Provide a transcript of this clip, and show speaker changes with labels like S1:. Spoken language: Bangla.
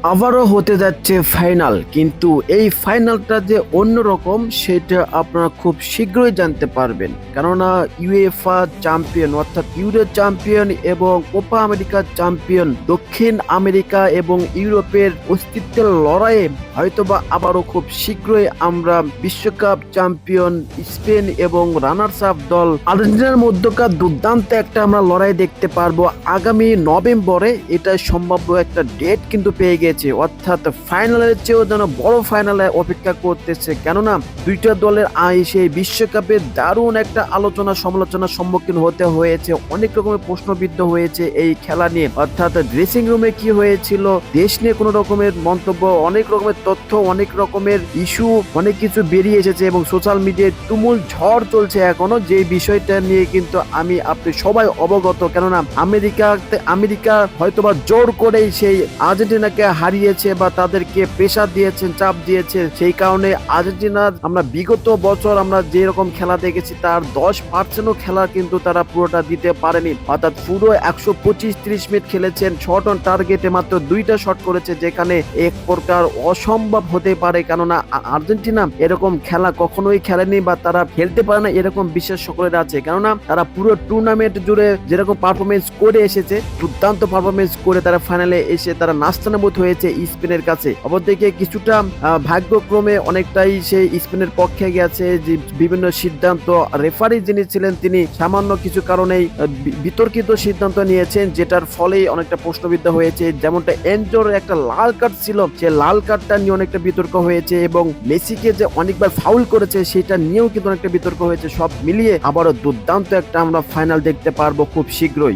S1: আবারও হতে যাচ্ছে ফাইনাল, কিন্তু এই ফাইনালটা যে অন্যরকম সেটা আপনারা খুব শীঘ্রই জানতে পারবেন। কেননা ইউএফা চ্যাম্পিয়ন অর্থাৎ ইউরো চ্যাম্পিয়ন এবং কোপা আমেরিকা চ্যাম্পিয়ন দক্ষিণ আমেরিকা এবং ইউরোপের অস্তিত্বের লড়াইয়ে হয়তোবা আবারও খুব শীঘ্রই আমরা বিশ্বকাপ চ্যাম্পিয়ন স্পেন এবং রানার্স আপ দল আর্জেন্টিনার মধ্যকার দুর্দান্ত একটা আমরা লড়াই দেখতে পারবো আগামী নভেম্বরে। এটা সম্ভাব্য একটা ডেট কিন্তু পেয়ে গেছে, অর্থাৎ ফাইনালের চেয়েও যেন বড় ফাইনালে অপেক্ষা করতেছে। কেননা দুইটা দলের সেই বিশ্বকাপে দারুণ একটা আলোচনা সমালোচনার সম্মুখীন হতে হয়েছে, অনেক রকমের প্রশ্নবিদ্ধ হয়েছে এই খেলা নিয়ে, অর্থাৎ ড্রেসিং রুমে কি হয়েছিল, দেশ নিয়ে কোনো রকমের মন্তব্য, অনেক রকমের তথ্য, অনেক রকমের ইস্যু, অনেক কিছু বেরিয়ে এসেছে এবং সোশ্যাল মিডিয়ায় তুমুল ঝড় চলছে এখনো, যে বিষয়টা নিয়ে কিন্তু আপনি সবাই অবগত। কেননা আমেরিকা হয়তোবা জোর করেই সেই আর্জেন্টিনাকে হারিয়েছে বা তাদেরকে প্রেসার দিয়েছেন, চাপ দিয়েছে। সেই কারণে আর্জেন্টিনার আমরা বিগত বছর আমরা যে রকম খেলা দেখেছি তার 10%ও খেলা কিন্তু তারা পুরোটা দিতে পারেনি, অর্থাৎ পুরো 125-30 মিনিট খেলেছেন, শট অন টার্গেটে মাত্র 2টা শট করেছে, যেখানে এক প্রকার অসম্ভব হতে পারে। কেননা আর্জেন্টিনা এরকম খেলা কখনোই খেলেনি বা তারা খেলতে পারে না এরকম বিশ্বাস সকলের আছে। কেননা তারা পুরো টুর্নামেন্ট জুড়ে যেরকম পারফরমেন্স করে এসেছে, দুর্দান্ত পারফরমেন্স করে তারা ফাইনালে এসে তারা নাস্তানাবুদ হয়েছে স্পেনের কাছে। অপরদিকে কিছুটা ভাগ্যক্রমে অনেকটাই সেই স্পেনের পক্ষে গেছে, যে বিভিন্ন সিদ্ধান্ত রেফারি যিনি ছিলেন তিনি সামান্য কিছু কারণেই বিতর্কিত সিদ্ধান্ত নিয়েছেন, যেটার ফলেই অনেকটা প্রশ্নবিদ্ধ হয়েছে। যেমনটা এনজোর একটা লাল কার্ড ছিল, সে লাল কার্ডটা নিয়ে অনেকটা বিতর্ক হয়েছে এবং মেসিকে যে অনেকবার ফাউল করেছে সেটা নিয়েও কিন্তু অনেকটা বিতর্ক হয়েছে। সব মিলিয়ে আবারও দুর্দান্ত একটা আমরা ফাইনাল দেখতে পারবো খুব শীঘ্রই।